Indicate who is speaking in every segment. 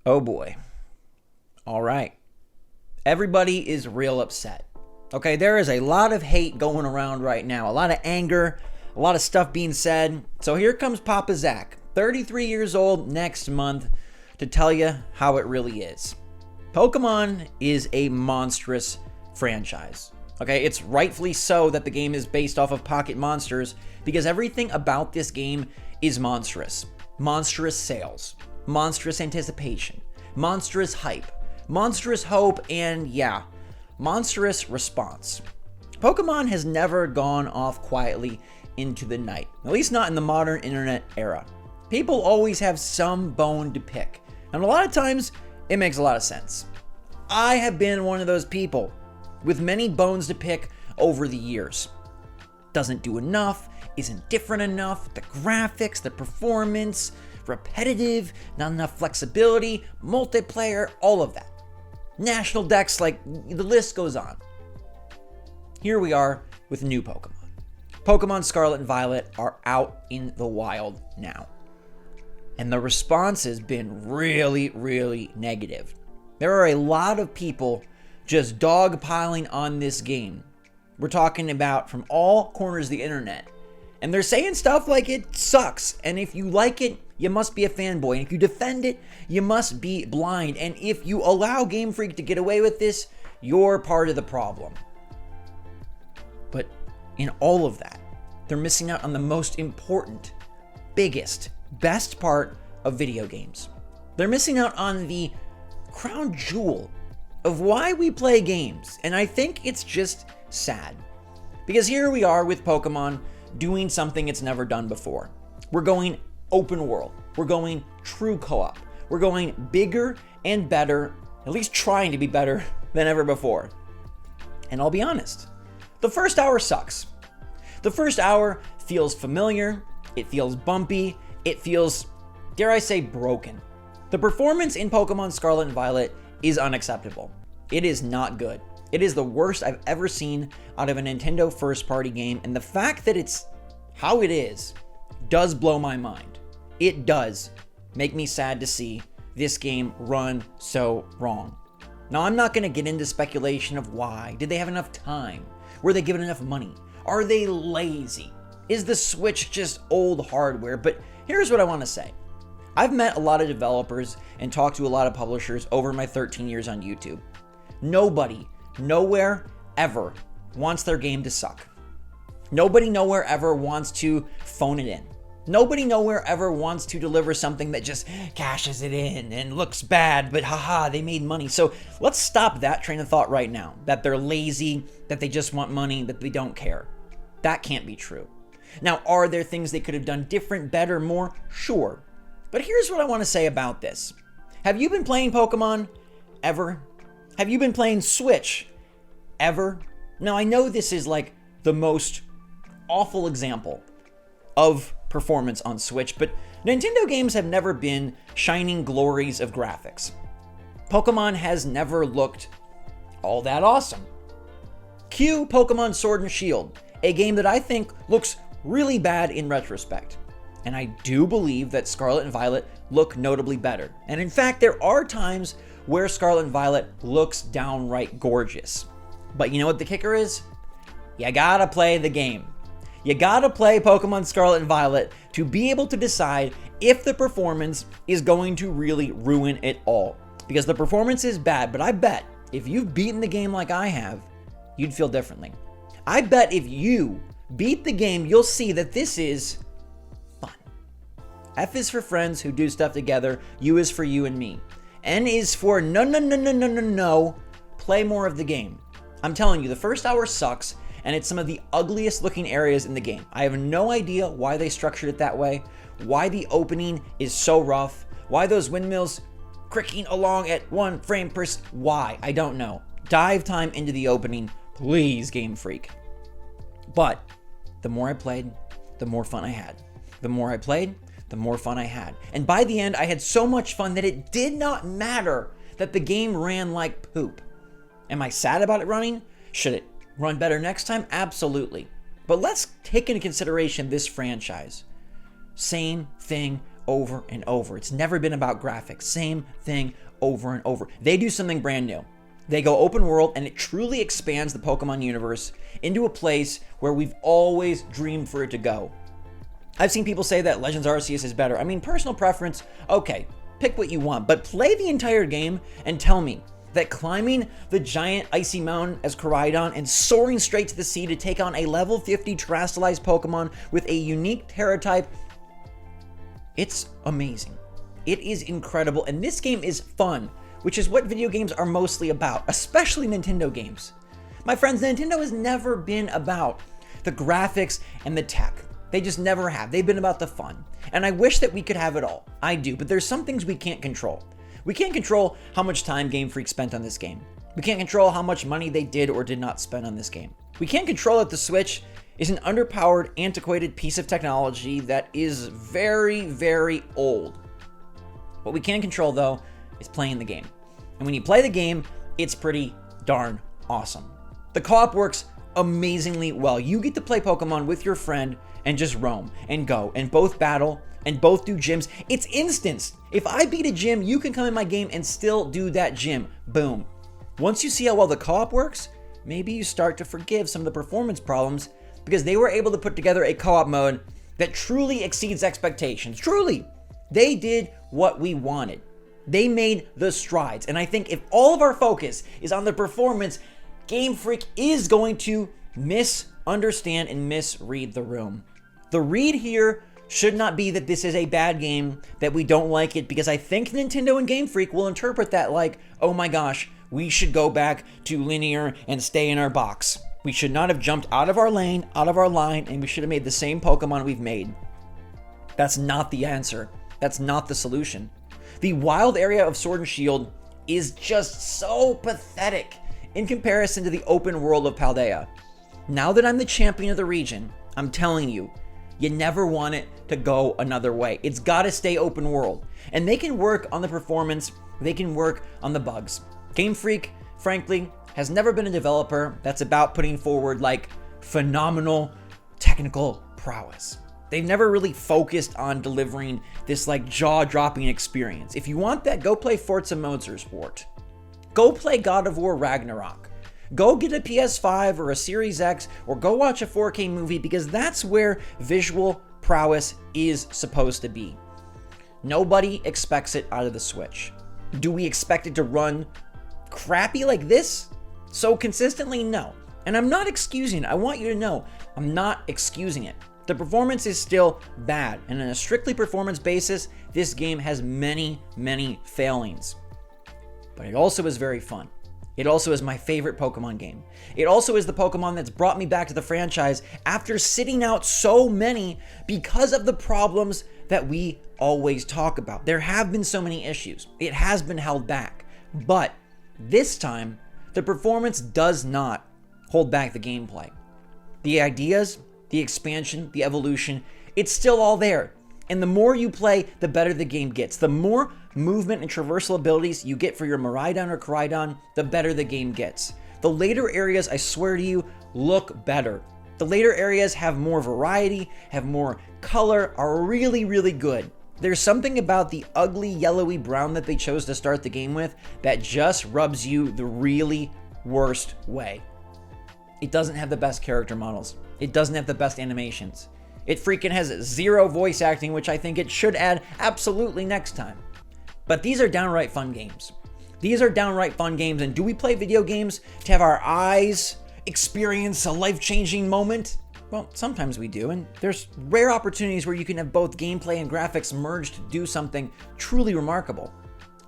Speaker 1: Oh boy. All right. Everybody is real upset. Okay, there is a lot of hate going around right now, a lot of anger, a lot of stuff being said. So here comes Papa Zach, 33 years old next month, to tell you how it really is. Pokemon is a monstrous franchise. Okay, it's rightfully so that the game is based off of Pocket Monsters because everything about this game is monstrous. Monstrous sales, monstrous anticipation, monstrous hype, monstrous hope, and yeah, monstrous response. Pokemon has never gone off quietly into the night, at least not in the modern internet era. People always have some bone to pick, and a lot of times it makes a lot of sense. I have been one of those people with many bones to pick over the years. Doesn't do enough, isn't different enough, the graphics, the performance, repetitive, not enough flexibility, multiplayer, all of that. National decks, like the list goes on. Here we are with new Pokemon. Pokemon Scarlet and Violet are out in the wild now. And the response has been really, really negative. There are a lot of people just dogpiling on this game. We're talking about from all corners of the internet. And they're saying stuff like it sucks. And if you like it, you must be a fanboy. And if you defend it, you must be blind. And if you allow Game Freak to get away with this, you're part of the problem. But in all of that, they're missing out on the most important, biggest, best part of video games. They're missing out on the crown jewel of why we play games. And I think it's just sad. Because here we are with Pokemon doing something it's never done before. We're going open world. We're going true co-op. We're going bigger and better, at least trying to be better than ever before. And I'll be honest, the first hour sucks. The first hour feels familiar, it feels bumpy, it feels, dare I say, broken. The performance in Pokemon Scarlet and Violet is unacceptable. It is not good. It is the worst I've ever seen out of a Nintendo first-party game, and the fact that it's how it is does blow my mind. It does make me sad to see this game run so wrong. Now, I'm not going to get into speculation of why. Did they have enough time? Were they given enough money? Are they lazy? Is the Switch just old hardware? But here's what I want to say. I've met a lot of developers and talked to a lot of publishers over my 13 years on YouTube. Nobody, nowhere, ever wants their game to suck. Nobody nowhere ever wants to phone it in. Nobody nowhere ever wants to deliver something that just cashes it in and looks bad, but haha, they made money. So let's stop that train of thought right now, that they're lazy, that they just want money, that they don't care. That can't be true. Now, are there things they could have done different, better, more? Sure. But here's what I want to say about this. Have you been playing Pokemon ever? Have you been playing Switch ever? Now, I know this is like the most awful example of performance on Switch, but Nintendo games have never been shining glories of graphics. Pokemon has never looked all that awesome. Cue Pokemon Sword and Shield, a game that I think looks really bad in retrospect. And I do believe that Scarlet and Violet look notably better. And in fact, there are times where Scarlet and Violet looks downright gorgeous. But you know what the kicker is? You gotta play the game. You gotta play Pokemon Scarlet and Violet to be able to decide if the performance is going to really ruin it all. Because the performance is bad, but I bet if you've beaten the game like I have, you'd feel differently. I bet if you beat the game, you'll see that this is fun. F is for friends who do stuff together. U is for you and me. N is for no. Play more of the game. I'm telling you, the first hour sucks, and it's some of the ugliest looking areas in the game. I have no idea why they structured it that way, why the opening is so rough, why those windmills cricking along at 1 frame per why, I don't know. Dive time into the opening, please, Game Freak. But the more I played, the more fun I had. The more I played, the more fun I had. And by the end, I had so much fun that it did not matter that the game ran like poop. Am I sad about it running? Should it run better next time? Absolutely. But let's take into consideration this franchise. Same thing over and over. It's never been about graphics. Same thing over and over. They do something brand new. They go open world, and it truly expands the Pokemon universe into a place where we've always dreamed for it to go. I've seen people say that Legends Arceus is better. I mean, personal preference, okay, pick what you want, but play the entire game and tell me that climbing the giant icy mountain as Koraidon and soaring straight to the sea to take on a level 50 terrestrialized Pokemon with a unique Terra type, it's amazing. It is incredible, and this game is fun, which is what video games are mostly about, especially Nintendo games. My friends, Nintendo has never been about the graphics and the tech. They just never have. They've been about the fun. And I wish that we could have it all. I do, but there's some things we can't control. We can't control how much time Game Freak spent on this game. We can't control how much money they did or did not spend on this game. We can't control that the Switch is an underpowered, antiquated piece of technology that is very, very old. What we can control, though, is playing the game. And when you play the game, it's pretty darn awesome. The co-op works amazingly well. You get to play Pokemon with your friend and just roam and go and both battle and both do gyms. It's instant. If I beat a gym, you can come in my game and still do that gym. Boom. Once you see how well the co-op works, maybe you start to forgive some of the performance problems because they were able to put together a co-op mode that truly exceeds expectations. Truly. They did what we wanted. They made the strides. And I think if all of our focus is on the performance, Game Freak is going to misunderstand and misread the room. The read here should not be that this is a bad game, that we don't like it, because I think Nintendo and Game Freak will interpret that like, oh my gosh, we should go back to linear and stay in our box. We should not have jumped out of our lane, out of our line, and we should have made the same Pokemon we've made. That's not the answer. That's not the solution. The wild area of Sword and Shield is just so pathetic in comparison to the open world of Paldea. Now that I'm the champion of the region, I'm telling you, you never want it to go another way. It's got to stay open world. And they can work on the performance, they can work on the bugs. Game Freak, frankly, has never been a developer that's about putting forward like phenomenal technical prowess. They've never really focused on delivering this like jaw-dropping experience. If you want that, go play Forza Motorsport. Go play God of War Ragnarok. Go get a PS5 or a Series X, or go watch a 4K movie, because that's where visual prowess is supposed to be. Nobody expects it out of the Switch. Do we expect it to run crappy like this so consistently? No. And I'm not excusing it. I want you to know, I'm not excusing it. The performance is still bad, and on a strictly performance basis, this game has many, many failings. But it also is very fun. It also is my favorite Pokemon game. It also is the Pokemon that's brought me back to the franchise after sitting out so many because of the problems that we always talk about. There have been so many issues. It has been held back. But this time, the performance does not hold back the gameplay. The ideas, the expansion, the evolution, it's still all there. And the more you play, the better the game gets. The more movement and traversal abilities you get for your Miraidon or Koraidon, the better the game gets. The later areas, I swear to you, look better. The later areas have more variety, have more color, are really, really good. There's something about the ugly yellowy brown that they chose to start the game with that just rubs you the really worst way. It doesn't have the best character models. It doesn't have the best animations. It freaking has zero voice acting, which I think it should add absolutely next time. But these are downright fun games. These are downright fun games, and do we play video games to have our eyes experience a life-changing moment? Well, sometimes we do, and there's rare opportunities where you can have both gameplay and graphics merged to do something truly remarkable.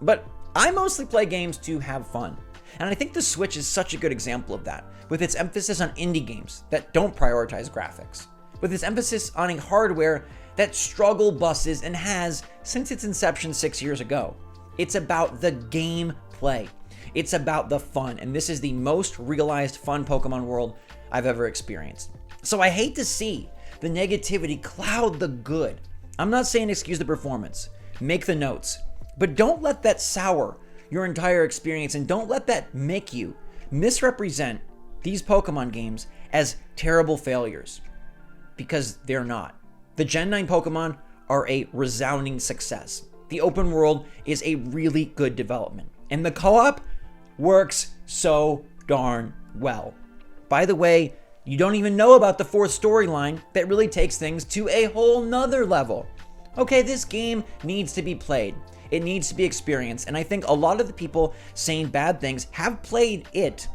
Speaker 1: But I mostly play games to have fun. And I think the Switch is such a good example of that, with its emphasis on indie games that don't prioritize graphics, with its emphasis on a hardware that struggle buses and has since its inception 6 years ago. It's about the gameplay. It's about the fun, and this is the most realized fun Pokemon world I've ever experienced. So I hate to see the negativity cloud the good. I'm not saying excuse the performance, make the notes, but don't let that sour your entire experience, and don't let that make you misrepresent these Pokemon games as terrible failures, because they're not. The Gen 9 Pokemon are a resounding success. The open world is a really good development. And the co-op works so darn well. By the way, you don't even know about the fourth storyline that really takes things to a whole nother level. Okay, this game needs to be played. It needs to be experienced. And I think a lot of the people saying bad things have played it,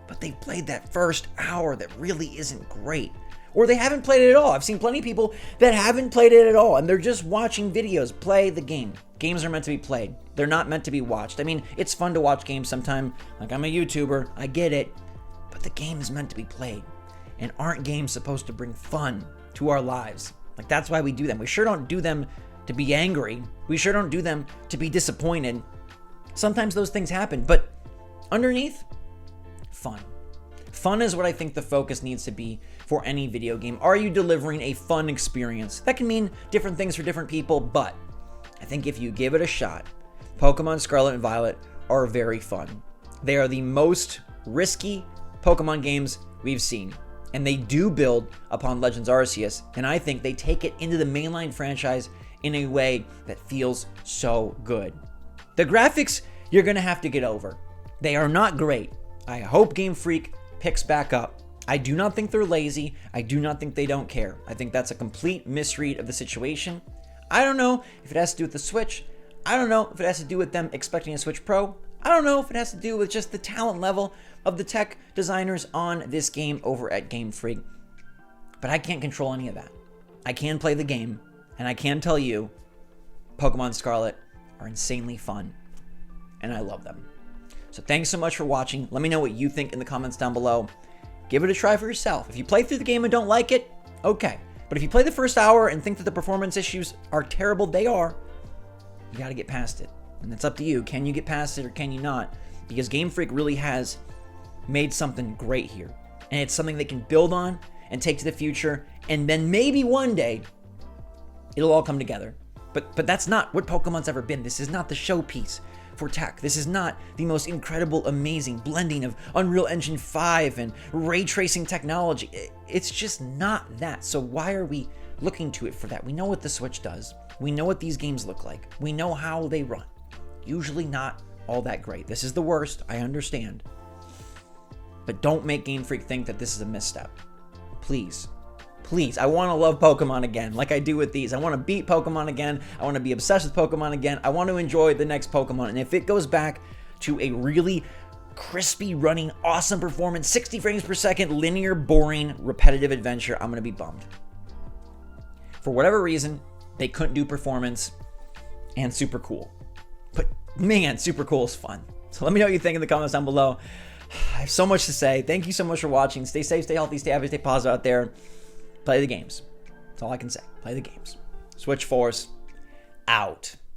Speaker 1: but they've played that first hour that really isn't great. Or they haven't played it at all. I've seen plenty of people that haven't played it at all, and they're just watching videos. Play the game. Games are meant to be played. They're not meant to be watched. I mean, it's fun to watch games sometime. Like, I'm a YouTuber. I get it. But the game is meant to be played. And aren't games supposed to bring fun to our lives? Like, that's why we do them. We sure don't do them to be angry. We sure don't do them to be disappointed. Sometimes those things happen, but underneath, fun. Fun is what I think the focus needs to be for any video game. Are you delivering a fun experience? That can mean different things for different people, but I think if you give it a shot, Pokemon Scarlet and Violet are very fun. They are the most risky Pokemon games we've seen, and they do build upon Legends Arceus, and I think they take it into the mainline franchise in a way that feels so good. The graphics, you're gonna have to get over. They are not great. I hope Game Freak picks back up. I do not think they're lazy. I do not think they don't care. I think that's a complete misread of the situation. I don't know if it has to do with the Switch. I don't know if it has to do with them expecting a Switch Pro. I don't know if it has to do with just the talent level of the tech designers on this game over at Game Freak. But I can't control any of that. I can play the game, and I can tell you, Pokemon Scarlet are insanely fun, and I love them. So thanks so much for watching. Let me know what you think in the comments down below. Give it a try for yourself. If you play through the game and don't like it, okay. But if you play the first hour and think that the performance issues are terrible, they are, you gotta get past it. And it's up to you. Can you get past it or can you not? Because Game Freak really has made something great here. And it's something they can build on and take to the future. And then maybe one day, it'll all come together. But that's not what Pokemon's ever been. This is not the showpiece for tech. This is not the most incredible, amazing blending of Unreal Engine 5 and ray tracing technology. It's just not that. So why are we looking to it for that? We know what the Switch does. We know what these games look like. We know how they run. Usually not all that great. This is the worst, I understand. But don't make Game Freak think that this is a misstep. Please. Please, I want to love Pokemon again, like I do with these. I want to beat Pokemon again. I want to be obsessed with Pokemon again. I want to enjoy the next Pokemon. And if it goes back to a really crispy running, awesome performance, 60 frames per second, linear, boring, repetitive adventure, I'm going to be bummed. For whatever reason, they couldn't do performance and super cool. But man, super cool is fun. So let me know what you think in the comments down below. I have so much to say. Thank you so much for watching. Stay safe, stay healthy, stay happy, stay positive out there. Play the games. That's all I can say. Play the games. SwitchForce out.